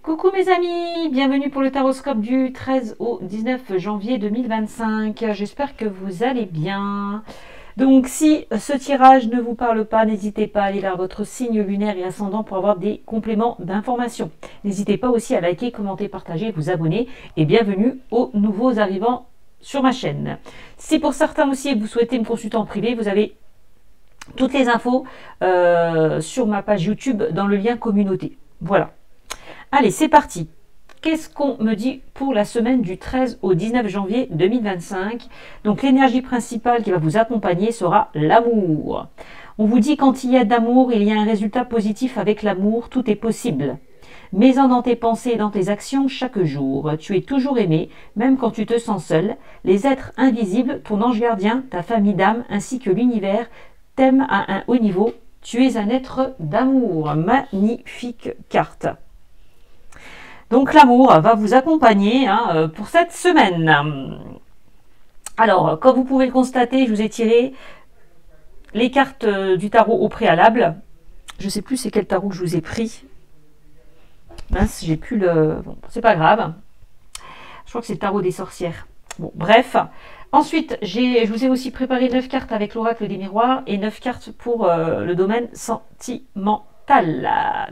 Coucou mes amis, bienvenue pour le taroscope du 13 au 19 janvier 2025. J'espère que vous allez bien. Donc si ce tirage ne vous parle pas, n'hésitez pas à aller vers votre signe lunaire et ascendant pour avoir des compléments d'information. N'hésitez pas aussi à liker, commenter, partager, vous abonner et bienvenue aux nouveaux arrivants sur ma chaîne. Si pour certains aussi vous souhaitez me consulter en privé, vous avez toutes les infos sur ma page YouTube dans le lien communauté. Voilà. Allez, c'est parti. Qu'est-ce qu'on me dit pour la semaine du 13 au 19 janvier 2025? Donc l'énergie principale qui va vous accompagner sera l'amour. On vous dit quand il y a d'amour, il y a un résultat positif avec l'amour, tout est possible. Mets-en dans tes pensées et dans tes actions chaque jour. Tu es toujours aimé, même quand tu te sens seul. Les êtres invisibles, ton ange gardien, ta famille d'âme, ainsi que l'univers, t'aiment à un haut niveau. Tu es un être d'amour. Magnifique carte. Donc l'amour va vous accompagner pour cette semaine. Alors, comme vous pouvez le constater, je vous ai tiré les cartes du tarot au préalable. Je ne sais plus c'est quel tarot que je vous ai pris. Mince, j'ai plus le... Bon, c'est pas grave. Je crois que c'est le tarot des sorcières. Bon, bref. Ensuite, je vous ai aussi préparé 9 cartes avec l'oracle des miroirs et 9 cartes pour le domaine sentimental.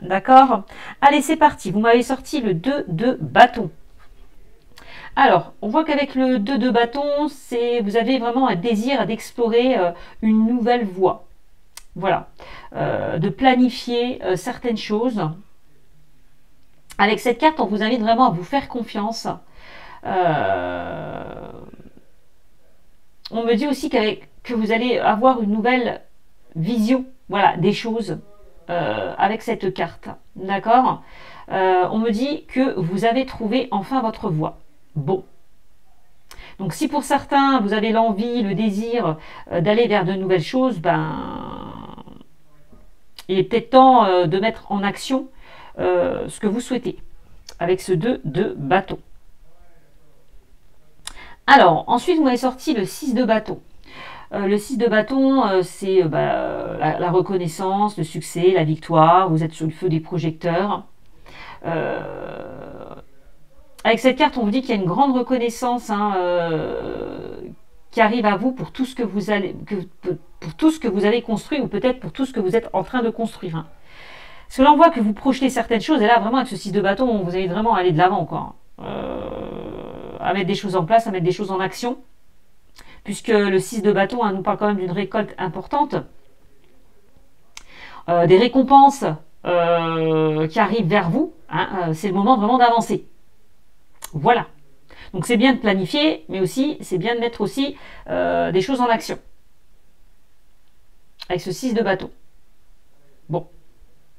D'accord? Allez, c'est parti. Vous m'avez sorti le 2 de bâton. Alors, on voit qu'avec le 2 de bâton, vous avez vraiment un désir d'explorer une nouvelle voie. Voilà. De planifier certaines choses. Avec cette carte, on vous invite vraiment à vous faire confiance. On me dit aussi que vous allez avoir une nouvelle vision, voilà, des choses. Avec cette carte, d'accord. On me dit que vous avez trouvé enfin votre voie. Bon. Donc si pour certains, vous avez l'envie, le désir d'aller vers de nouvelles choses, il est peut-être temps de mettre en action ce que vous souhaitez avec ce 2 de bâton. Alors, ensuite, vous m'avez sorti le 6 de bâton. Le 6 de bâton, c'est la reconnaissance, le succès, la victoire. Vous êtes sur le feu des projecteurs. Avec cette carte, on vous dit qu'il y a une grande reconnaissance qui arrive à vous pour tout ce que vous avez construit ou peut-être pour tout ce que vous êtes en train de construire. Parce que là, on voit que vous projetez certaines choses et là, vraiment, avec ce 6 de bâton, on vous invite vraiment à aller de l'avant, quoi. À mettre des choses en place, à mettre des choses en action. Puisque le 6 de bâton nous parle quand même d'une récolte importante. Des récompenses qui arrivent vers vous. C'est le moment vraiment d'avancer. Voilà. Donc c'est bien de planifier, mais aussi c'est bien de mettre aussi des choses en action. Avec ce 6 de bâton. Bon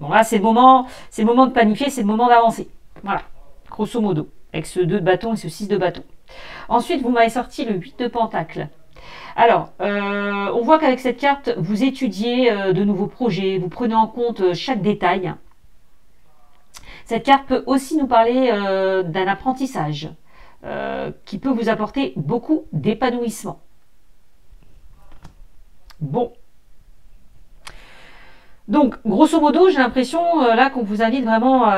là c'est le moment de planifier, c'est le moment d'avancer. Voilà, grosso modo. Avec ce 2 de bâton et ce 6 de bâton. Ensuite, vous m'avez sorti le 8 de pentacle. Alors, on voit qu'avec cette carte, vous étudiez de nouveaux projets, vous prenez en compte chaque détail. Cette carte peut aussi nous parler d'un apprentissage qui peut vous apporter beaucoup d'épanouissement. Bon. Donc, grosso modo, j'ai l'impression là qu'on vous invite vraiment...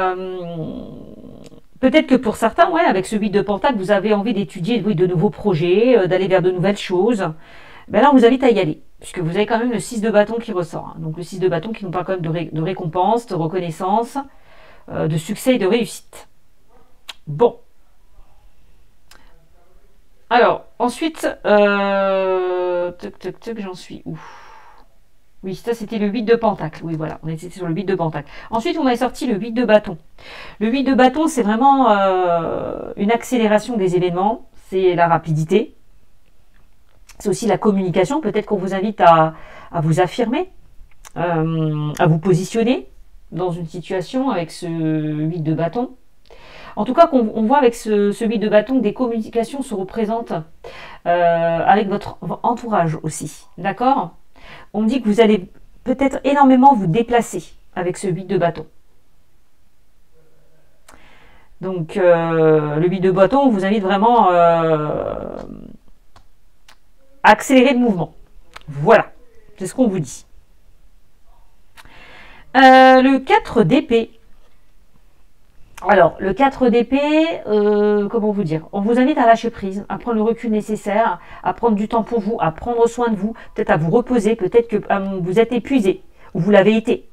Peut-être que pour certains, ouais, avec ce 8 de pentacle, vous avez envie d'étudier de nouveaux projets, d'aller vers de nouvelles choses. Ben là, on vous invite à y aller, puisque vous avez quand même le 6 de bâton qui ressort. Donc le 6 de bâton qui nous parle quand même de récompense, de reconnaissance, de succès et de réussite. Bon. Alors, ensuite, j'en suis où? Oui, ça c'était le 8 de pentacle. Oui, voilà, on était sur le 8 de pentacle. Ensuite, on m'avait sorti le 8 de bâton. Le 8 de bâton, c'est vraiment une accélération des événements. C'est la rapidité. C'est aussi la communication. Peut-être qu'on vous invite à vous affirmer, à vous positionner dans une situation avec ce 8 de bâton. En tout cas, on voit avec ce 8 de bâton que des communications se représentent avec votre entourage aussi. D'accord ? On me dit que vous allez peut-être énormément vous déplacer avec ce 8 de bâton. Donc, le 8 de bâton, on vous invite vraiment à accélérer le mouvement. Voilà, c'est ce qu'on vous dit. Le 4 d'épée. Alors, le 4 d'épée, comment vous dire? On vous invite à lâcher prise, à prendre le recul nécessaire, à prendre du temps pour vous, à prendre soin de vous, peut-être à vous reposer, peut-être que vous êtes épuisé, ou vous l'avez été.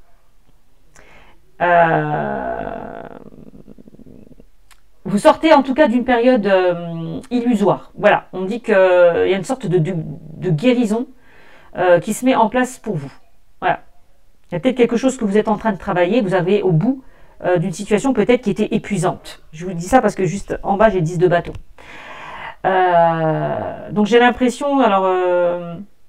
Vous sortez en tout cas d'une période illusoire. Voilà, on dit qu'il y a une sorte de guérison qui se met en place pour vous. Voilà. Il y a peut-être quelque chose que vous êtes en train de travailler, vous avez au bout d'une situation peut-être qui était épuisante. Je vous dis ça parce que juste en bas, j'ai 10 de bâton. Donc j'ai l'impression, alors,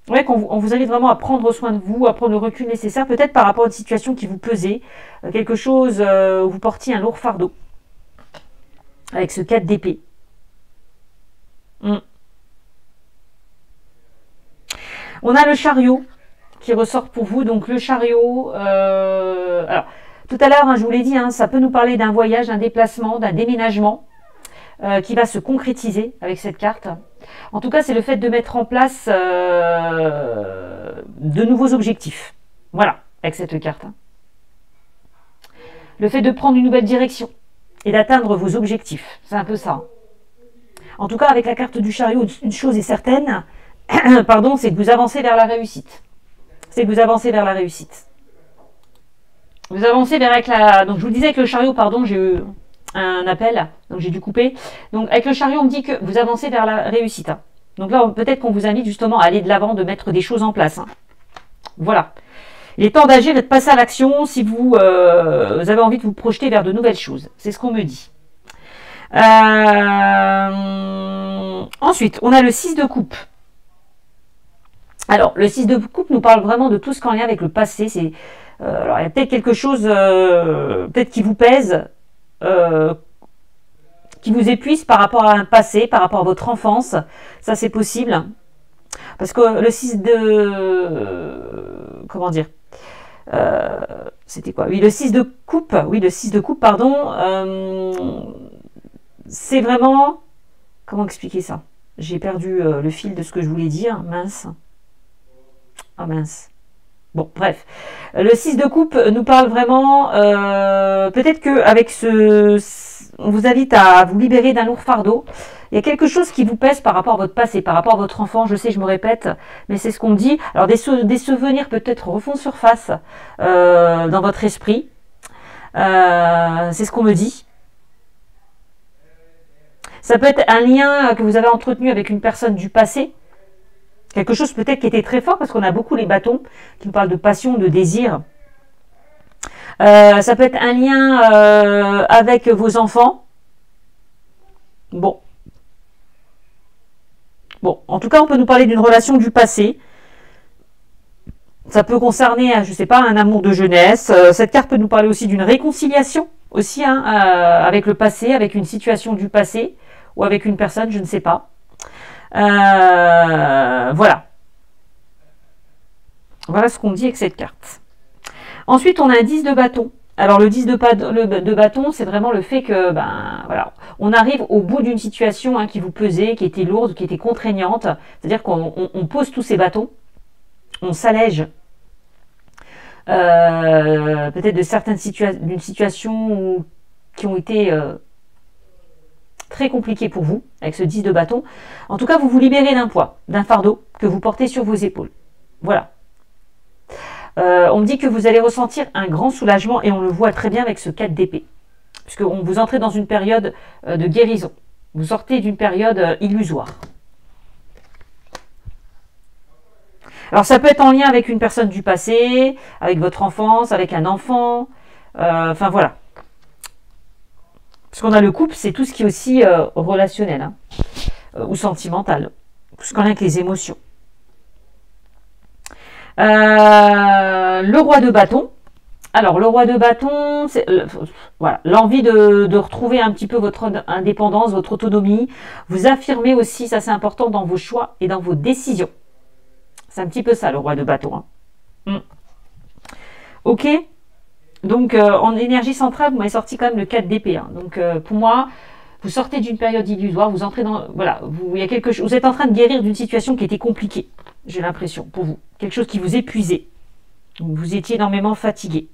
ouais, qu'on vous invite vraiment à prendre soin de vous, à prendre le recul nécessaire, peut-être par rapport à une situation qui vous pesait, quelque chose où vous portiez un lourd fardeau, avec ce 4 d'épée. On a le chariot qui ressort pour vous, donc le chariot, alors, tout à l'heure, hein, je vous l'ai dit, hein, ça peut nous parler d'un voyage, d'un déplacement, d'un déménagement qui va se concrétiser avec cette carte. En tout cas, c'est le fait de mettre en place de nouveaux objectifs. Voilà, avec cette carte. Le fait de prendre une nouvelle direction et d'atteindre vos objectifs. C'est un peu ça. En tout cas, avec la carte du chariot, une chose est certaine, pardon, c'est que vous avancez vers la réussite. C'est que vous avancez vers la réussite. Vous avancez vers la... Donc, je vous disais que le chariot, pardon, j'ai eu un appel, donc j'ai dû couper. Donc, avec le chariot, on me dit que vous avancez vers la réussite. Hein. Donc là, peut-être qu'on vous invite justement à aller de l'avant, de mettre des choses en place. Hein. Voilà. Il est temps d'agir et de passer à l'action si vous avez envie de vous projeter vers de nouvelles choses. C'est ce qu'on me dit. Ensuite, on a le 6 de coupe. Alors, le 6 de coupe nous parle vraiment de tout ce qui est en lien avec le passé. Alors, il y a peut-être quelque chose peut-être qui vous pèse, qui vous épuise par rapport à un passé, par rapport à votre enfance. Ça, c'est possible. Parce que le 6 de... comment dire, c'était quoi? Oui, le 6 de coupe. Oui, le 6 de coupe, pardon. C'est vraiment... Comment expliquer ça? J'ai perdu le fil de ce que je voulais dire. Mince. Ah mince. Bon, bref. Le 6 de coupe nous parle vraiment... peut-être qu'avec on vous invite à vous libérer d'un lourd fardeau. Il y a quelque chose qui vous pèse par rapport à votre passé, par rapport à votre enfant. Je sais, je me répète, mais c'est ce qu'on me dit. Alors, des souvenirs peut-être refont surface dans votre esprit. C'est ce qu'on me dit. Ça peut être un lien que vous avez entretenu avec une personne du passé. Quelque chose peut-être qui était très fort, parce qu'on a beaucoup les bâtons qui nous parlent de passion, de désir. Ça peut être un lien avec vos enfants. Bon. Bon, en tout cas, on peut nous parler d'une relation du passé. Ça peut concerner, je ne sais pas, un amour de jeunesse. Cette carte peut nous parler aussi d'une réconciliation, aussi, hein, avec le passé, avec une situation du passé, ou avec une personne, je ne sais pas. Voilà. Voilà ce qu'on dit avec cette carte. Ensuite, on a un 10 de bâton. Alors, le 10 de bâton, c'est vraiment le fait que, voilà, on arrive au bout d'une situation hein, qui vous pesait, qui était lourde, qui était contraignante. C'est-à-dire qu'on pose tous ces bâtons, on s'allège peut-être de certaines d'une situation qui ont été très compliquées pour vous, avec ce 10 de bâton. En tout cas, vous vous libérez d'un poids, d'un fardeau que vous portez sur vos épaules. Voilà. On me dit que vous allez ressentir un grand soulagement et on le voit très bien avec ce 4 d'épée. Puisqu'on vous entrez dans une période de guérison. Vous sortez d'une période illusoire. Alors ça peut être en lien avec une personne du passé, avec votre enfance, avec un enfant. Enfin voilà. Parce qu'on a le couple, c'est tout ce qui est aussi relationnel hein, ou sentimental. Tout ce qu'on a avec les émotions. Le roi de bâton. Alors, le roi de bâton, c'est voilà, l'envie de retrouver un petit peu votre indépendance, votre autonomie. Vous affirmez aussi, ça c'est important, dans vos choix et dans vos décisions. C'est un petit peu ça, le roi de bâton. Hein. Ok. Donc, en énergie centrale, vous m'avez sorti quand même le 4 d'épée. Hein. Donc, pour moi, vous sortez d'une période illusoire, vous entrez dans... Voilà, il y a quelque chose, vous êtes en train de guérir d'une situation qui était compliquée, j'ai l'impression, pour vous. Quelque chose qui vous épuisait. Donc, vous étiez énormément fatigué.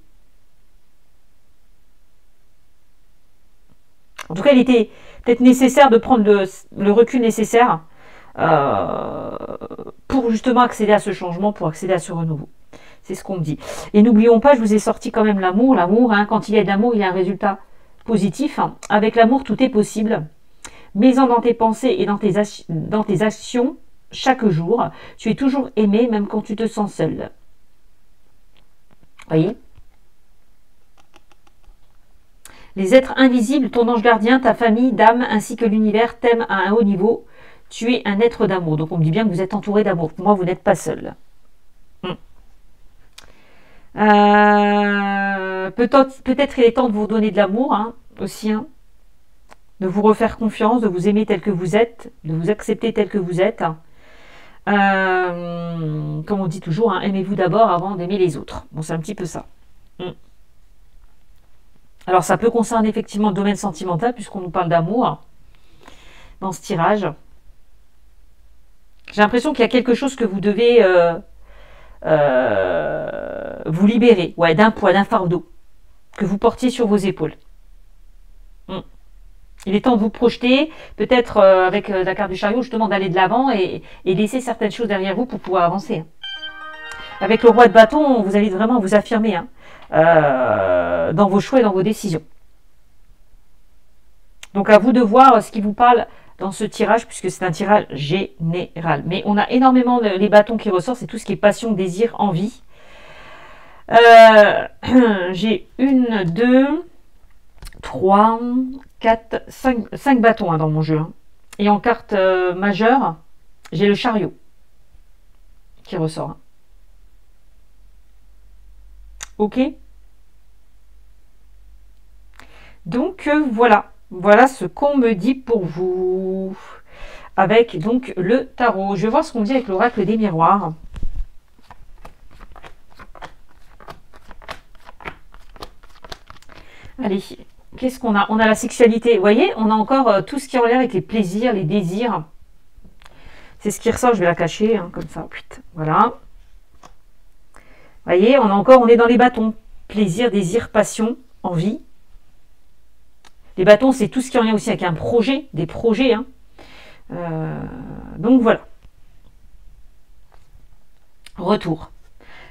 En tout cas, il était peut-être nécessaire de prendre le recul nécessaire pour justement accéder à ce changement, pour accéder à ce renouveau. C'est ce qu'on me dit. Et n'oublions pas, je vous ai sorti quand même l'amour. L'amour, hein, quand il y a de l'amour, il y a un résultat positif. Avec l'amour, tout est possible. Mets-en dans tes pensées et dans tes actions chaque jour. Tu es toujours aimé, même quand tu te sens seul. Voyez ? Les êtres invisibles, ton ange gardien, ta famille d'âme, ainsi que l'univers t'aiment à un haut niveau. Tu es un être d'amour. Donc on me dit bien que vous êtes entouré d'amour. Pour moi, vous n'êtes pas seul. Peut-être il est temps de vous donner de l'amour hein, aussi. Hein, de vous refaire confiance, de vous aimer tel que vous êtes, de vous accepter tel que vous êtes. Comme on dit toujours, hein, aimez-vous d'abord avant d'aimer les autres. Bon, c'est un petit peu ça. Alors, ça peut concerner effectivement le domaine sentimental, puisqu'on nous parle d'amour dans ce tirage. J'ai l'impression qu'il y a quelque chose que vous devez vous libérer, ouais, d'un poids, d'un fardeau que vous portiez sur vos épaules. Il est temps de vous projeter, peut-être avec la carte du chariot, justement d'aller de l'avant et laisser certaines choses derrière vous pour pouvoir avancer. Avec le roi de bâton, vous allez vraiment vous affirmer dans vos choix et dans vos décisions. Donc à vous de voir ce qui vous parle dans ce tirage, puisque c'est un tirage général. Mais on a énormément les bâtons qui ressortent, c'est tout ce qui est passion, désir, envie. J'ai 1, 2, 3, 4, 5 bâtons dans mon jeu. Hein. Et en carte majeure, j'ai le chariot qui ressort. Hein. Ok. Donc voilà. Voilà ce qu'on me dit pour vous. Avec donc le tarot. Je vais voir ce qu'on me dit avec l'oracle des miroirs. Allez, qu'est-ce qu'on a? On a la sexualité. Vous voyez, on a encore tout ce qui est en lien avec les plaisirs, les désirs. C'est ce qui ressort. Je vais la cacher, hein, comme ça. Voilà. Vous voyez, on est dans les bâtons. Plaisir, désir, passion, envie. Les bâtons, c'est tout ce qui est en lien aussi avec un projet, des projets. Hein. Donc voilà. Retour.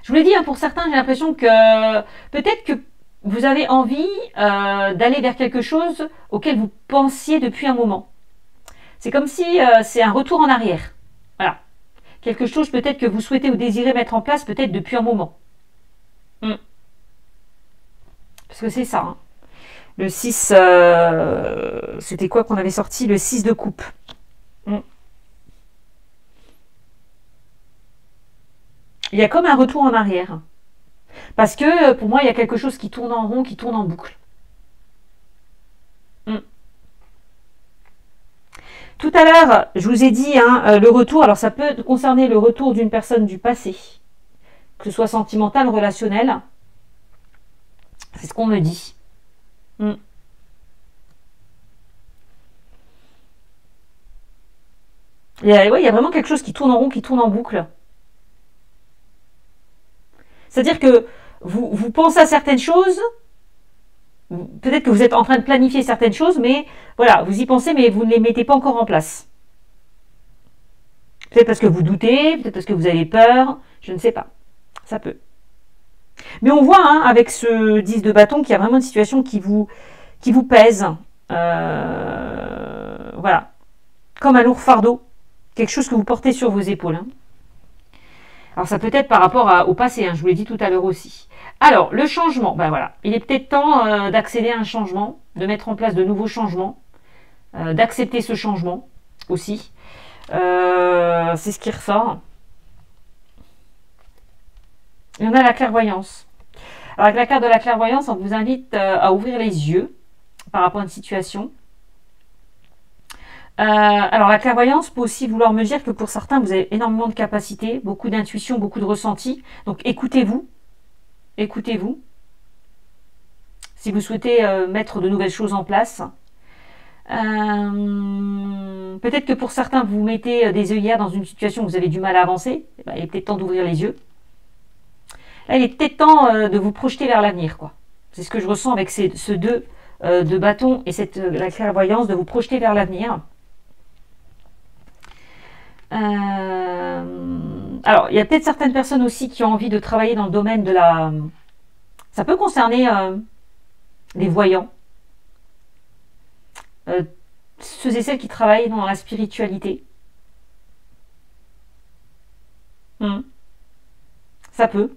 Je vous l'ai dit, hein, pour certains, j'ai l'impression que peut-être que vous avez envie d'aller vers quelque chose auquel vous pensiez depuis un moment. C'est comme si c'est un retour en arrière. Voilà. Quelque chose peut-être que vous souhaitez ou désirez mettre en place peut-être depuis un moment. Parce que c'est ça. Hein. Le 6, c'était quoi qu'on avait sorti? Le 6 de coupe. Il y a comme un retour en arrière. Parce que pour moi, il y a quelque chose qui tourne en rond, qui tourne en boucle. Tout à l'heure, je vous ai dit, hein, le retour, alors ça peut concerner le retour d'une personne du passé, que ce soit sentimental ou relationnel. C'est ce qu'on me dit. Il y a vraiment quelque chose qui tourne en rond, qui tourne en boucle. C'est-à-dire que vous pensez à certaines choses, peut-être que vous êtes en train de planifier certaines choses, mais voilà, vous y pensez, mais vous ne les mettez pas encore en place. Peut-être parce que vous doutez, peut-être parce que vous avez peur, je ne sais pas. Ça peut. Mais on voit, hein, avec ce 10 de bâton, qu'il y a vraiment une situation qui vous pèse. Voilà. Comme un lourd fardeau. Quelque chose que vous portez sur vos épaules. Hein. Alors ça peut être par rapport au passé, hein, je vous l'ai dit tout à l'heure aussi. Alors, le changement, ben voilà. Il est peut-être temps d'accéder à un changement, de mettre en place de nouveaux changements, d'accepter ce changement aussi. C'est ce qui ressort. Et on a la clairvoyance. Alors avec la carte de la clairvoyance, on vous invite à ouvrir les yeux par rapport à une situation. Alors la clairvoyance peut aussi vouloir me dire que pour certains, vous avez énormément de capacités, beaucoup d'intuition, beaucoup de ressenti. Donc écoutez-vous. Écoutez-vous. Si vous souhaitez mettre de nouvelles choses en place. Peut-être que pour certains, vous mettez des œillères dans une situation où vous avez du mal à avancer. Ben, il est peut-être temps d'ouvrir les yeux. Là, il est peut-être temps de vous projeter vers l'avenir, quoi. C'est ce que je ressens avec ce 2 de bâton et la clairvoyance de vous projeter vers l'avenir. Alors, il y a peut-être certaines personnes aussi qui ont envie de travailler dans le domaine de la... Ça peut concerner les voyants. Ceux et celles qui travaillent dans la spiritualité. Ça peut.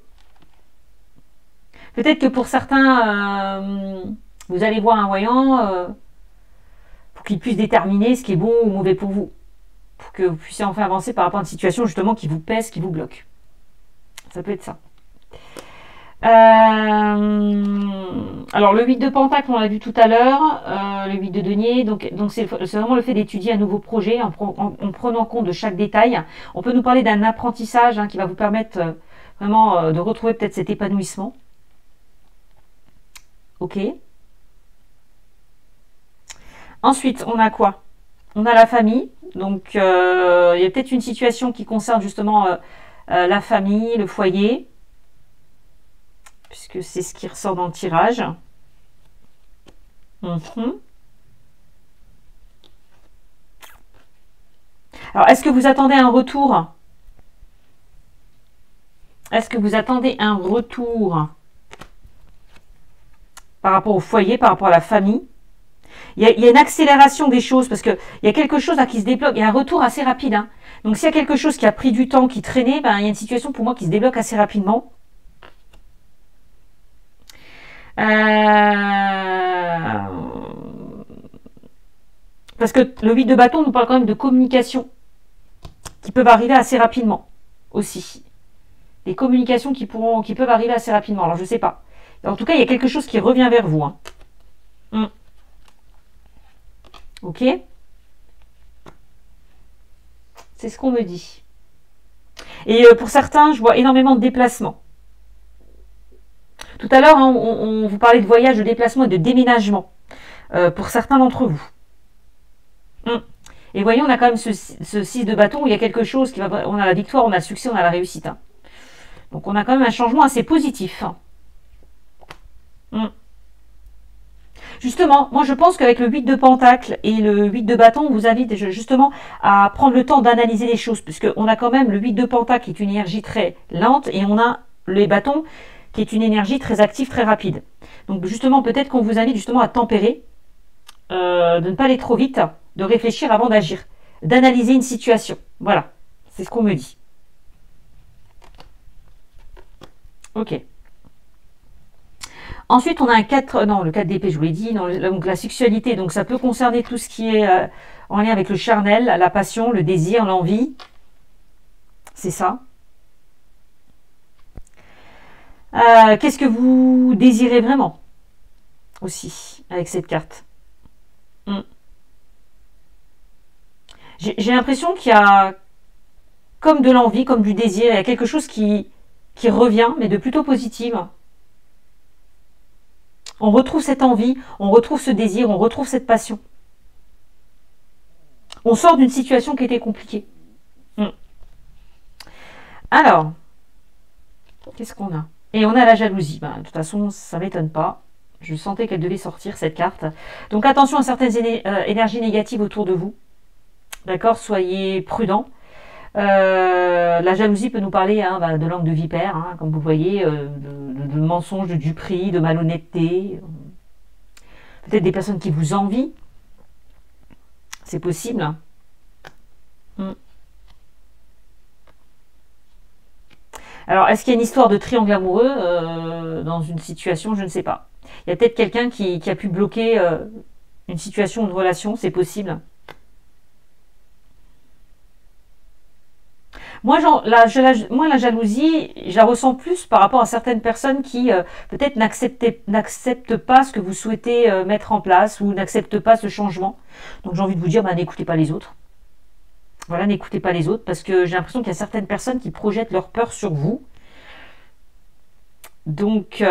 Peut-être que pour certains, vous allez voir un voyant pour qu'il puisse déterminer ce qui est bon ou mauvais pour vous. Pour que vous puissiez enfin avancer par rapport à une situation justement qui vous pèse, qui vous bloque. Ça peut être ça. Alors le 8 de Pentacle, on l'a vu tout à l'heure, le 8 de denier, donc c'est vraiment le fait d'étudier un nouveau projet en prenant compte de chaque détail. On peut nous parler d'un apprentissage qui va vous permettre vraiment de retrouver peut-être cet épanouissement. Ok. Ensuite, on a quoi? On a la famille, donc il y a peut-être une situation qui concerne justement la famille, le foyer, puisque c'est ce qui ressort dans le tirage. Alors, est-ce que vous attendez un retour? Est-ce que vous attendez un retour par rapport au foyer, par rapport à la famille? Il y a une accélération des choses parce qu'il y a quelque chose là qui se débloque. Il y a un retour assez rapide. Donc, s'il y a quelque chose qui a pris du temps, qui traînait, il y a une situation pour moi qui se débloque assez rapidement. Parce que le 8 de bâton nous parle quand même de communication qui peuvent arriver assez rapidement aussi. Des communications qui peuvent arriver assez rapidement. Alors, je ne sais pas. En tout cas, il y a quelque chose qui revient vers vous. Ok? C'est ce qu'on me dit. Et pour certains, je vois énormément de déplacements. Tout à l'heure, on vous parlait de voyage, de déplacement et de déménagement. Pour certains d'entre vous. Et voyez, on a quand même ce 6 de bâton où il y a quelque chose qui va... On a la victoire, on a le succès, on a la réussite. Donc, on a quand même un changement assez positif. Justement, moi je pense qu'avec le 8 de Pentacle et le 8 de bâton, on vous invite justement à prendre le temps d'analyser les choses, puisqu'on a quand même le 8 de Pentacle qui est une énergie très lente, et on a les bâtons qui est une énergie très active, très rapide. Donc justement, peut-être qu'on vous invite justement à tempérer, de ne pas aller trop vite, de réfléchir avant d'agir, d'analyser une situation. Voilà, c'est ce qu'on me dit. Ok. Ensuite, on a un 4, non, le 4 d'épée, je vous l'ai dit, donc la sexualité, donc ça peut concerner tout ce qui est en lien avec le charnel, la passion, le désir, l'envie. C'est ça. Qu'est-ce que vous désirez vraiment aussi avec cette carte? J'ai l'impression qu'il y a comme de l'envie, comme du désir, il y a quelque chose qui revient, mais de plutôt positive. On retrouve cette envie, on retrouve ce désir, on retrouve cette passion. On sort d'une situation qui était compliquée. Alors, qu'est-ce qu'on a? Et on a la jalousie. De toute façon, ça ne m'étonne pas. Je sentais qu'elle devait sortir, cette carte. Donc, attention à certaines énergies négatives autour de vous. D'accord? Soyez prudents. La jalousie peut nous parler de langue de vipère, comme vous voyez, de mensonges, de duperie, de malhonnêteté. Peut-être des personnes qui vous envient. C'est possible. Alors, est-ce qu'il y a une histoire de triangle amoureux dans une situation? Je ne sais pas. Il y a peut-être quelqu'un qui a pu bloquer une situation, une relation, c'est possible. Moi, la jalousie, je la ressens plus par rapport à certaines personnes qui peut-être n'acceptent pas ce que vous souhaitez mettre en place ou n'acceptent pas ce changement. Donc, j'ai envie de vous dire, n'écoutez pas les autres. Voilà, n'écoutez pas les autres parce que j'ai l'impression qu'il y a certaines personnes qui projettent leur peur sur vous. Donc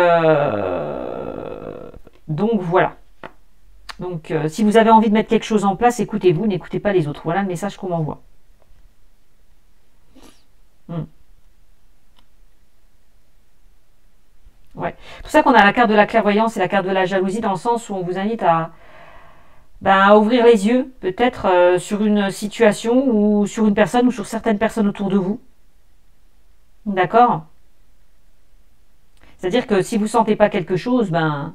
voilà. Donc, si vous avez envie de mettre quelque chose en place, écoutez-vous, n'écoutez pas les autres. Voilà le message qu'on m'envoie. Ouais. C'est pour ça qu'on a la carte de la clairvoyance et la carte de la jalousie, dans le sens où on vous invite à ouvrir les yeux, peut-être sur une situation ou sur une personne ou sur certaines personnes autour de vous. D'accord? C'est-à-dire que si vous ne sentez pas quelque chose, ben,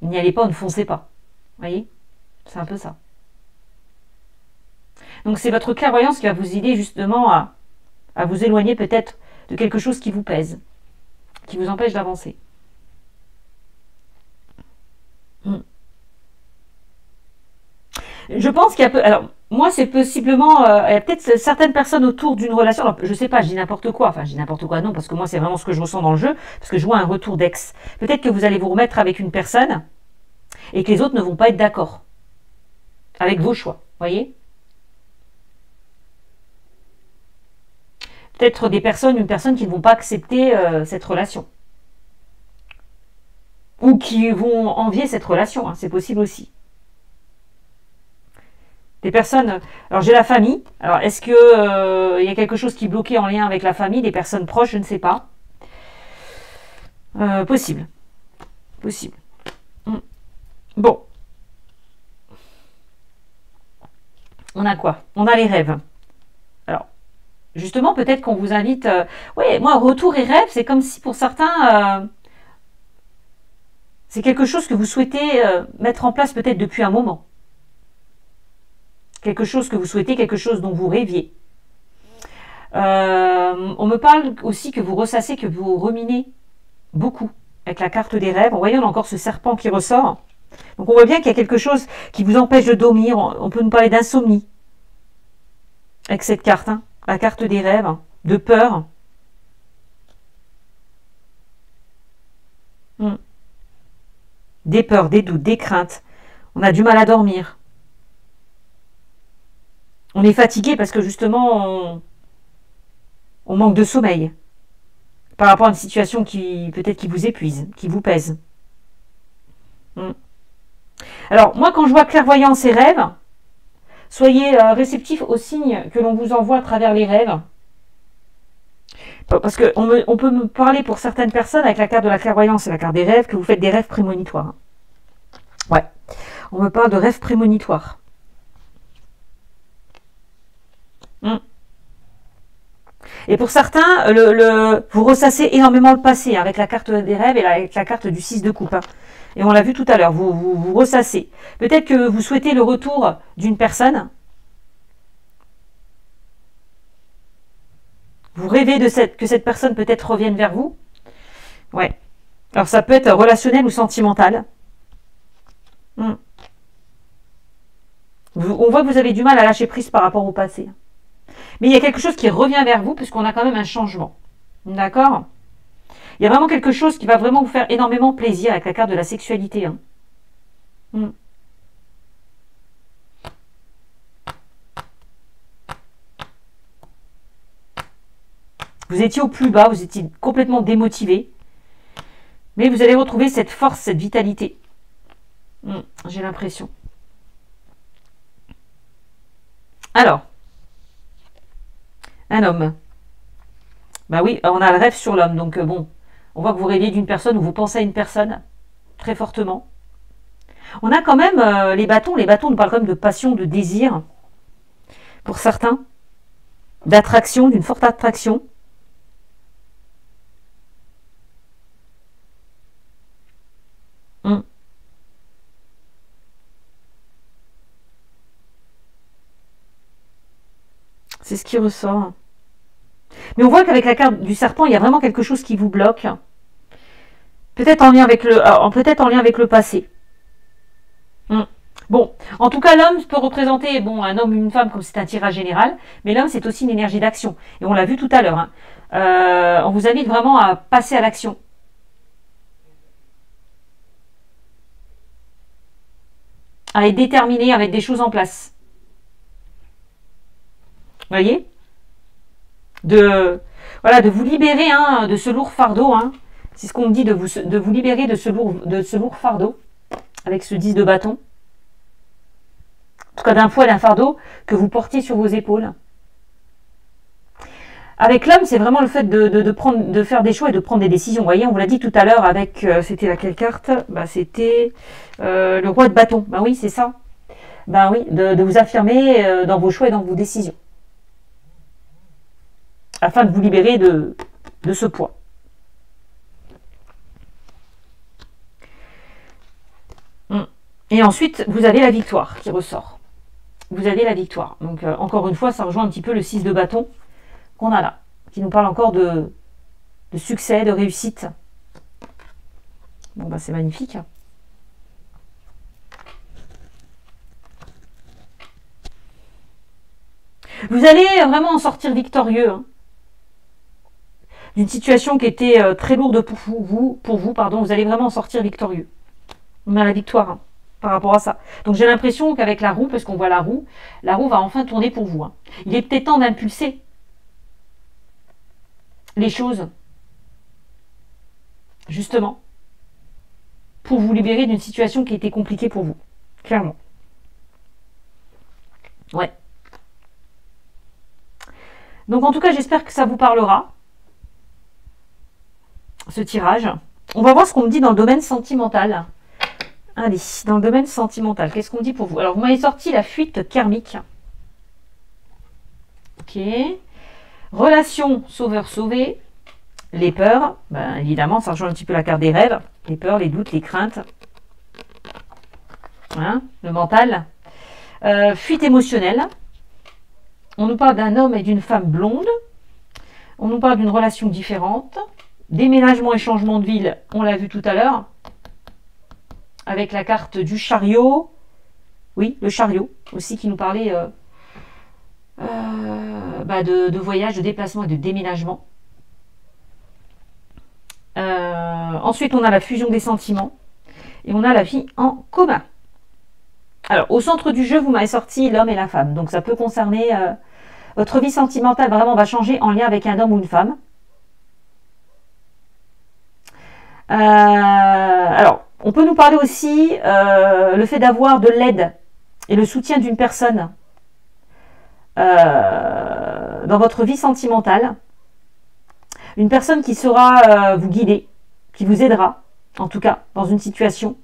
n'y allez pas, ne foncez pas. Vous voyez? C'est un peu ça. Donc c'est votre clairvoyance qui va vous aider justement à vous éloigner peut-être de quelque chose qui vous pèse, qui vous empêche d'avancer. Je pense qu'il y a alors moi c'est possiblement il y a peut-être certaines personnes autour d'une relation. Alors je sais pas, je dis n'importe quoi. Enfin je dis n'importe quoi non parce que moi c'est vraiment ce que je ressens dans le jeu parce que je vois un retour d'ex. Peut-être que vous allez vous remettre avec une personne et que les autres ne vont pas être d'accord avec vos choix. Voyez? Peut-être une personne qui ne vont pas accepter cette relation ou qui vont envier cette relation. Hein, c'est possible aussi. Des personnes. Alors j'ai la famille. Alors est-ce que y a quelque chose qui est bloqué en lien avec la famille, des personnes proches, je ne sais pas. Possible. Possible. Bon. On a quoi? On a les rêves. Alors, justement, peut-être qu'on vous invite. Oui, moi, retour et rêve, c'est comme si pour certains, c'est quelque chose que vous souhaitez mettre en place peut-être depuis un moment. Quelque chose que vous souhaitez, quelque chose dont vous rêviez. On me parle aussi que vous ressassez, que vous ruminez beaucoup avec la carte des rêves. Vous voyez, on a encore ce serpent qui ressort. Donc on voit bien qu'il y a quelque chose qui vous empêche de dormir. On peut nous parler d'insomnie avec cette carte, hein, la carte des rêves, de peur. Des peurs, des doutes, des craintes. On a du mal à dormir. On est fatigué parce que justement on manque de sommeil par rapport à une situation qui peut-être qui vous épuise, qui vous pèse. Alors moi quand je vois clairvoyance et rêve, soyez réceptifs aux signes que l'on vous envoie à travers les rêves. Parce qu'on peut me parler pour certaines personnes avec la carte de la clairvoyance et la carte des rêves que vous faites des rêves prémonitoires. Ouais, on me parle de rêves prémonitoires. Et pour certains, vous ressassez énormément le passé hein, avec la carte des rêves et avec la carte du 6 de coupe. Hein. Et on l'a vu tout à l'heure, vous ressassez. Peut-être que vous souhaitez le retour d'une personne. Vous rêvez que cette personne peut-être revienne vers vous. Ouais. Alors ça peut être relationnel ou sentimental. On voit que vous avez du mal à lâcher prise par rapport au passé. Mais il y a quelque chose qui revient vers vous puisqu'on a quand même un changement. D'accord? Il y a vraiment quelque chose qui va vraiment vous faire énormément plaisir avec la carte de la sexualité. Hein. Vous étiez au plus bas, vous étiez complètement démotivé. Mais vous allez retrouver cette force, cette vitalité. J'ai l'impression. Alors, un homme. Bah oui, on a le rêve sur l'homme. Donc bon, on voit que vous rêvez d'une personne ou vous pensez à une personne très fortement. On a quand même les bâtons. Les bâtons nous parlent quand même de passion, de désir. Pour certains. D'attraction, d'une forte attraction. C'est ce qui ressort. Mais on voit qu'avec la carte du serpent, il y a vraiment quelque chose qui vous bloque. Peut-être en lien avec le passé. Bon, en tout cas, l'homme peut représenter un homme ou une femme comme c'est un tirage général, mais l'homme, c'est aussi une énergie d'action. Et on l'a vu tout à l'heure. Hein. On vous invite vraiment à passer à l'action. À être déterminé, à mettre des choses en place. Vous voyez? De vous libérer hein, de ce lourd fardeau. Hein. C'est ce qu'on me dit, de vous libérer de ce lourd fardeau, avec ce 10 de bâton. En tout cas, d'un poids, d'un fardeau que vous portiez sur vos épaules. Avec l'homme, c'est vraiment le fait de faire des choix et de prendre des décisions. Vous voyez, on vous l'a dit tout à l'heure avec, c'était laquelle carte? Bah, c'était le roi de bâton. Bah oui, c'est ça. Bah oui, de vous affirmer dans vos choix et dans vos décisions. Afin de vous libérer de ce poids. Et ensuite, vous avez la victoire qui ressort. Vous avez la victoire. Donc, encore une fois, ça rejoint un petit peu le 6 de bâton qu'on a là, qui nous parle encore de succès, de réussite. Bon, bah, c'est magnifique. Vous allez vraiment en sortir victorieux. Hein. D'une situation qui était très lourde pour vous, vous allez vraiment en sortir victorieux. On a la victoire hein, par rapport à ça. Donc j'ai l'impression qu'avec la roue, parce qu'on voit la roue va enfin tourner pour vous. Hein. Il est peut-être temps d'impulser les choses, justement, pour vous libérer d'une situation qui était compliquée pour vous. Clairement. Ouais. Donc en tout cas, j'espère que ça vous parlera, ce tirage. On va voir ce qu'on me dit dans le domaine sentimental. Allez, dans le domaine sentimental, qu'est-ce qu'on dit pour vous? Alors, vous m'avez sorti la fuite karmique. Ok. Relation sauveur-sauvé. Les peurs. Ben, évidemment, ça rejoint un petit peu la carte des rêves. Les peurs, les doutes, les craintes. Hein, le mental. Fuite émotionnelle. On nous parle d'un homme et d'une femme blonde. On nous parle d'une relation différente. Déménagement et changement de ville, on l'a vu tout à l'heure. Avec la carte du chariot. Oui, le chariot aussi qui nous parlait de voyage, de déplacement et de déménagement. Ensuite, on a la fusion des sentiments. Et on a la vie en commun. Alors, au centre du jeu, vous m'avez sorti l'homme et la femme. Donc, ça peut concerner... votre vie sentimentale vraiment va changer en lien avec un homme ou une femme. Alors, on peut nous parler aussi le fait d'avoir de l'aide et le soutien d'une personne dans votre vie sentimentale. Une personne qui saura vous guider, qui vous aidera, en tout cas, dans une situation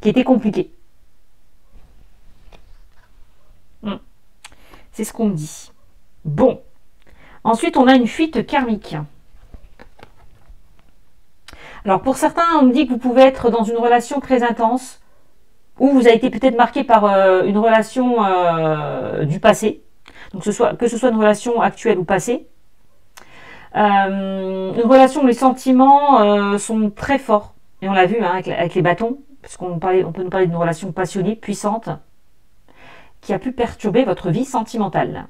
qui était compliquée. C'est ce qu'on me dit. Bon. Ensuite, on a une fuite karmique. Alors, pour certains, on me dit que vous pouvez être dans une relation très intense ou vous avez été peut-être marqué par une relation du passé. Donc, que ce soit une relation actuelle ou passée. Une relation où les sentiments sont très forts. Et on l'a vu hein, avec les bâtons, parce on peut nous parler d'une relation passionnée, puissante, qui a pu perturber votre vie sentimentale.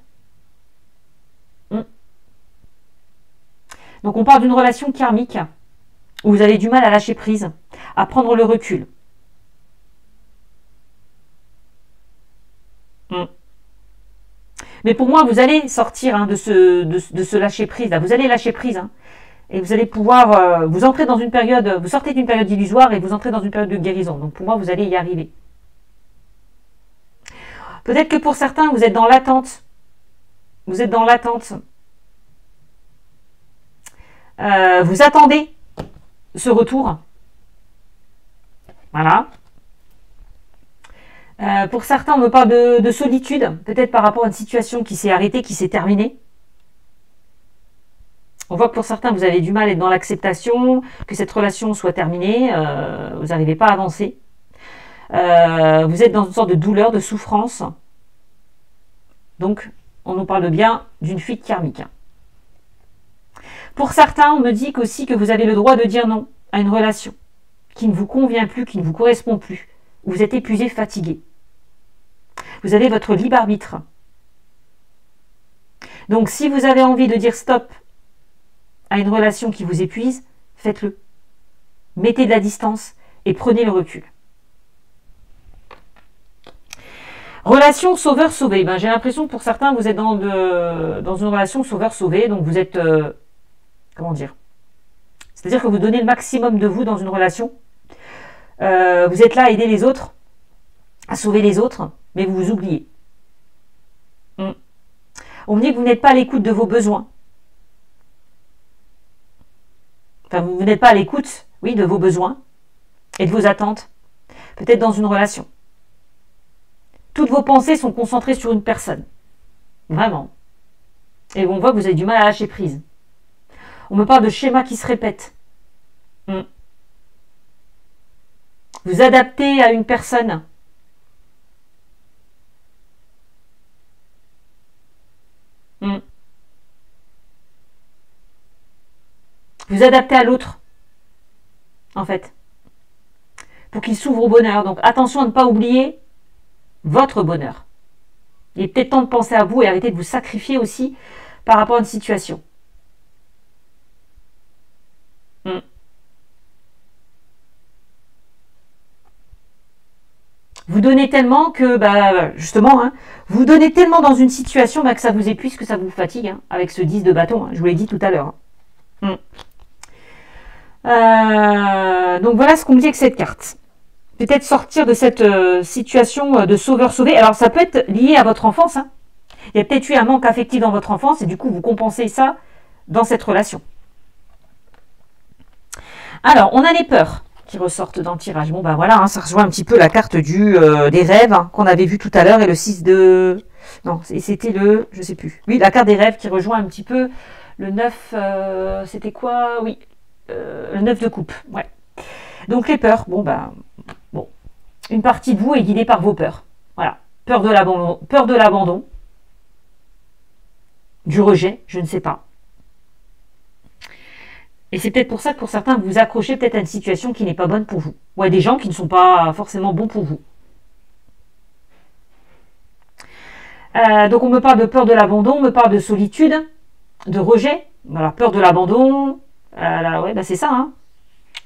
Donc on parle d'une relation karmique où vous avez du mal à lâcher prise, à prendre le recul. Mais pour moi, vous allez sortir hein, de ce lâcher prise là. Vous allez lâcher prise hein, et vous allez pouvoir vous entrez dans une période, vous sortez d'une période illusoire et vous entrez dans une période de guérison. Donc pour moi, vous allez y arriver. Peut-être que pour certains, vous êtes dans l'attente. Vous êtes dans l'attente. Vous attendez ce retour. Voilà. Pour certains, on me parle de solitude, peut-être par rapport à une situation qui s'est arrêtée, qui s'est terminée. On voit que pour certains, vous avez du mal à être dans l'acceptation, que cette relation soit terminée, vous n'arrivez pas à avancer. Vous êtes dans une sorte de douleur, de souffrance. Donc, on nous parle bien d'une fuite karmique. Pour certains, on me dit aussi que vous avez le droit de dire non à une relation qui ne vous convient plus, qui ne vous correspond plus. Vous êtes épuisé, fatigué. Vous avez votre libre arbitre. Donc, si vous avez envie de dire stop à une relation qui vous épuise, faites-le. Mettez de la distance et prenez le recul. Relation sauveur-sauvé. Ben, j'ai l'impression que pour certains, vous êtes dans une relation sauveur-sauvé. Donc, vous êtes... comment dire? C'est-à-dire que vous donnez le maximum de vous dans une relation. Vous êtes là à aider les autres, à sauver les autres, mais vous vous oubliez. On me dit que vous n'êtes pas à l'écoute de vos besoins. Enfin, vous n'êtes pas à l'écoute, oui, de vos besoins et de vos attentes. Peut-être dans une relation. Toutes vos pensées sont concentrées sur une personne. Vraiment. Et on voit que vous avez du mal à lâcher prise. On me parle de schémas qui se répètent. Vous adaptez à une personne. Vous adaptez à l'autre, en fait, pour qu'il s'ouvre au bonheur. Donc attention à ne pas oublier votre bonheur. Il est peut-être temps de penser à vous et arrêter de vous sacrifier aussi par rapport à une situation. Vous donnez tellement que, justement, vous donnez tellement dans une situation que ça vous épuise, que ça vous fatigue, avec ce 10 de bâton, je vous l'ai dit tout à l'heure. Donc voilà ce qu'on me dit avec cette carte. Peut-être sortir de cette situation de sauveur-sauvé. Alors ça peut être lié à votre enfance. Il y a peut-être eu un manque affectif dans votre enfance et du coup vous compensez ça dans cette relation. Alors, on a les peurs qui ressortent dans le tirage. Bon, voilà, ça rejoint un petit peu la carte des rêves qu'on avait vu tout à l'heure et le 6 de... Non, c'était le... Je sais plus. Oui, la carte des rêves qui rejoint un petit peu le 9... c'était quoi? Oui, le 9 de coupe. Ouais. Donc, les peurs. Bon. Une partie de vous est guidée par vos peurs. Voilà. Peur de l'abandon. Du rejet, je ne sais pas. Et c'est peut-être pour ça que pour certains, vous vous accrochez peut-être à une situation qui n'est pas bonne pour vous. Ou à des gens qui ne sont pas forcément bons pour vous. Donc on me parle de peur de l'abandon, on me parle de solitude, de rejet. Alors peur de l'abandon, c'est ça.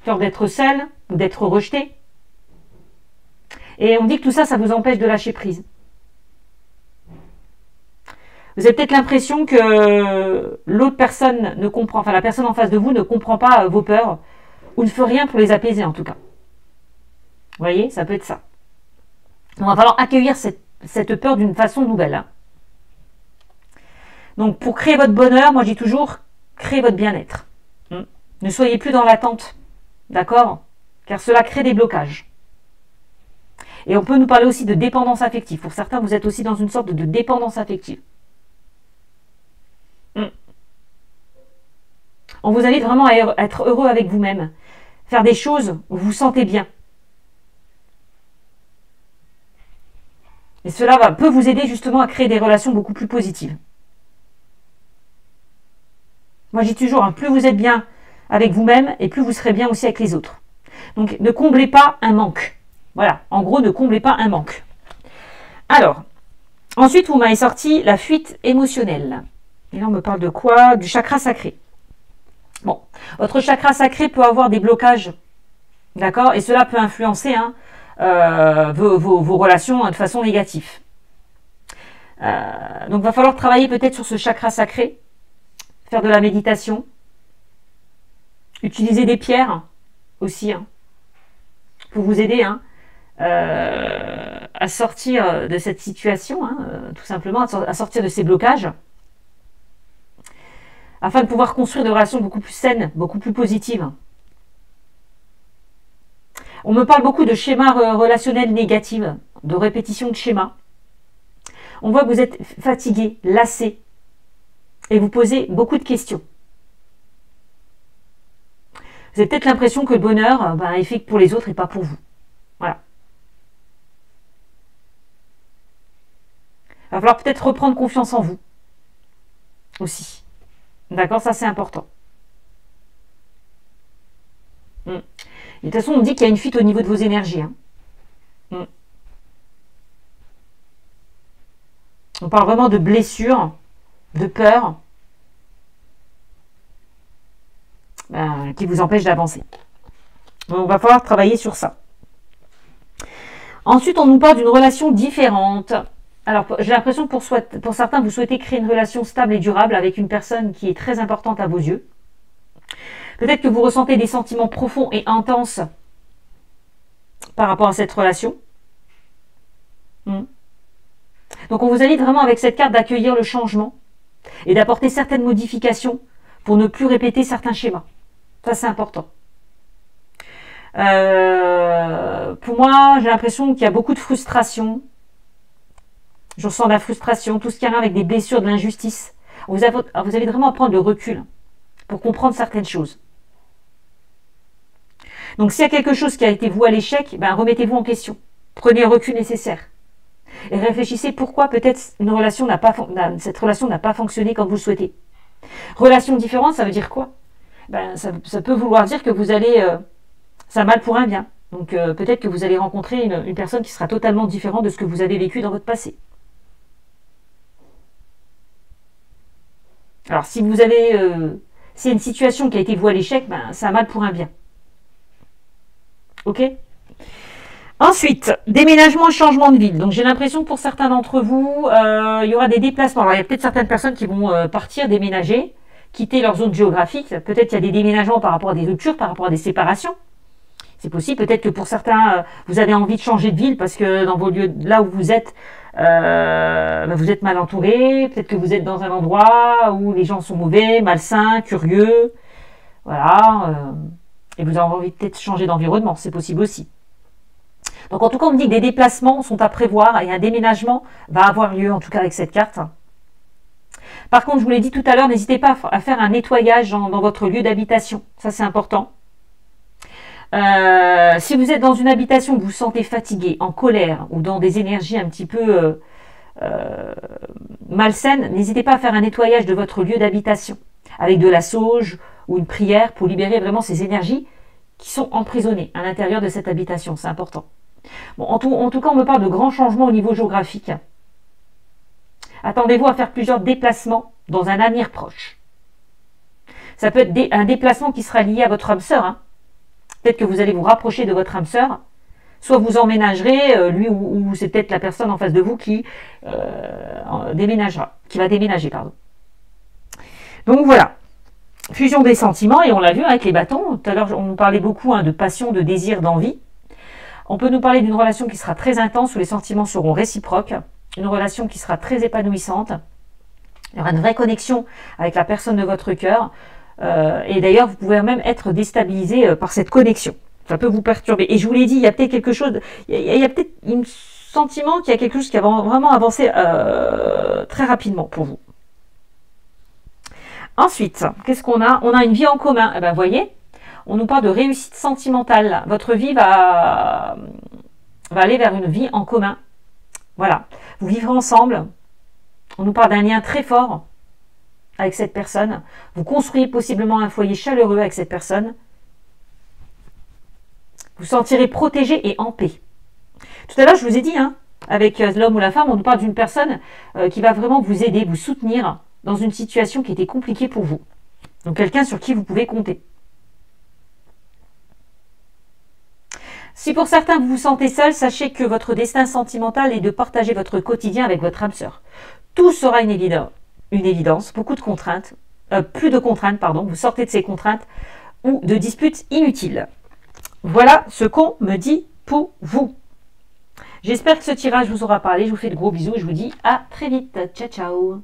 Peur d'être seul ou d'être rejeté. Et on dit que tout ça, ça vous empêche de lâcher prise. Vous avez peut-être l'impression que l'autre personne ne comprend, enfin la personne en face de vous ne comprend pas vos peurs ou ne fait rien pour les apaiser en tout cas. Vous voyez, ça peut être ça. Il va falloir accueillir cette peur d'une façon nouvelle. Donc pour créer votre bonheur, moi je dis toujours, créez votre bien-être. Ne soyez plus dans l'attente, d'accord? Car cela crée des blocages. Et on peut nous parler aussi de dépendance affective. Pour certains, vous êtes aussi dans une sorte de dépendance affective. On vous invite vraiment à être heureux avec vous-même. Faire des choses où vous vous sentez bien. Et cela peut vous aider justement à créer des relations beaucoup plus positives. Moi, je dis toujours, plus vous êtes bien avec vous-même et plus vous serez bien aussi avec les autres. Donc, ne comblez pas un manque. Voilà, en gros, ne comblez pas un manque. Alors, ensuite, vous m'avez sorti la fuite émotionnelle. Et là, on me parle de quoi? Du chakra sacré. Bon, votre chakra sacré peut avoir des blocages, d'accord? Et cela peut influencer vos relations de façon négative. Donc, il va falloir travailler peut-être sur ce chakra sacré, faire de la méditation, utiliser des pierres aussi, pour vous aider à sortir de cette situation, tout simplement, à sortir de ces blocages, afin de pouvoir construire des relations beaucoup plus saines, beaucoup plus positives. On me parle beaucoup de schémas relationnels négatifs, de répétition de schémas. On voit que vous êtes fatigué, lassé, et vous posez beaucoup de questions. Vous avez peut-être l'impression que le bonheur est fait pour les autres et pas pour vous. Voilà. Il va falloir peut-être reprendre confiance en vous aussi. D'accord, ça c'est important. Et de toute façon, on me dit qu'il y a une fuite au niveau de vos énergies. On parle vraiment de blessures, de peur, qui vous empêchent d'avancer. Donc, il va falloir travailler sur ça. Ensuite, on nous parle d'une relation différente. Alors, j'ai l'impression que pour certains, vous souhaitez créer une relation stable et durable avec une personne qui est très importante à vos yeux. Peut-être que vous ressentez des sentiments profonds et intenses par rapport à cette relation. Donc, on vous invite vraiment avec cette carte d'accueillir le changement et d'apporter certaines modifications pour ne plus répéter certains schémas. Ça, c'est important. Pour moi, j'ai l'impression qu'il y a beaucoup de frustration. Je ressens de la frustration, tout ce qui a avec des blessures, de l'injustice. Vous avez vraiment à prendre le recul pour comprendre certaines choses. Donc, s'il y a quelque chose qui a été voué à l'échec, ben, remettez-vous en question. Prenez le recul nécessaire. Et réfléchissez pourquoi peut-être cette relation n'a pas fonctionné comme vous le souhaitez. Relation différente, ça veut dire quoi? Ben, ça peut vouloir dire que vous allez... c'est un mal pour un bien. Donc peut-être que vous allez rencontrer une personne qui sera totalement différente de ce que vous avez vécu dans votre passé. Alors si vous avez... s'il y a une situation qui a été vouée à l'échec, ben, c'est un mal pour un bien. Ok? Ensuite, déménagement et changement de ville. Donc j'ai l'impression que pour certains d'entre vous, il y aura des déplacements. Alors il y a peut-être certaines personnes qui vont partir, déménager, quitter leur zone géographique. Peut-être qu'il y a des déménagements par rapport à des ruptures, par rapport à des séparations. C'est possible. Peut-être que pour certains, vous avez envie de changer de ville parce que dans vos lieux, là où vous êtes mal entouré. Peut-être que vous êtes dans un endroit où les gens sont mauvais, malsains, curieux. Voilà. Et vous avez envie peut-être de changer d'environnement. C'est possible aussi. Donc en tout cas, on me dit que des déplacements sont à prévoir et un déménagement va avoir lieu, en tout cas avec cette carte. Par contre, je vous l'ai dit tout à l'heure, n'hésitez pas à faire un nettoyage dans votre lieu d'habitation. Ça, c'est important. Si vous êtes dans une habitation où vous vous sentez fatigué, en colère ou dans des énergies un petit peu malsaines, n'hésitez pas à faire un nettoyage de votre lieu d'habitation avec de la sauge ou une prière pour libérer vraiment ces énergies qui sont emprisonnées à l'intérieur de cette habitation. C'est important. Bon, en tout cas, on me parle de grands changements au niveau géographique. Attendez-vous à faire plusieurs déplacements dans un avenir proche. Ça peut être un déplacement qui sera lié à votre âme sœur. Hein. Peut-être que vous allez vous rapprocher de votre âme sœur. Soit vous emménagerez, lui ou c'est peut-être la personne en face de vous qui déménagera, qui va déménager, pardon. Donc voilà. Fusion des sentiments, et on l'a vu avec les bâtons. Tout à l'heure, on nous parlait beaucoup de passion, de désir, d'envie. On peut nous parler d'une relation qui sera très intense, où les sentiments seront réciproques. Une relation qui sera très épanouissante. Il y aura une vraie connexion avec la personne de votre cœur. Et d'ailleurs, vous pouvez même être déstabilisé par cette connexion. Ça peut vous perturber. Et je vous l'ai dit, il y a peut-être quelque chose, il y a peut-être un sentiment qu'il y a quelque chose qui va vraiment avancer très rapidement pour vous. Ensuite, qu'est-ce qu'on a? On a une vie en commun. Eh ben, vous voyez, on nous parle de réussite sentimentale. Votre vie va aller vers une vie en commun. Voilà. Vous vivrez ensemble. On nous parle d'un lien très fort avec cette personne. Vous construisez possiblement un foyer chaleureux avec cette personne. Vous sentirez protégé et en paix. Tout à l'heure, je vous ai dit, avec l'homme ou la femme, on nous parle d'une personne qui va vraiment vous aider, vous soutenir dans une situation qui était compliquée pour vous. Donc quelqu'un sur qui vous pouvez compter. Si pour certains vous vous sentez seul, sachez que votre destin sentimental est de partager votre quotidien avec votre âme sœur. Tout sera une évidence, beaucoup de contraintes, plus de contraintes, pardon, vous sortez de ces contraintes ou de disputes inutiles. Voilà ce qu'on me dit pour vous. J'espère que ce tirage vous aura parlé, je vous fais de gros bisous et je vous dis à très vite. Ciao, ciao.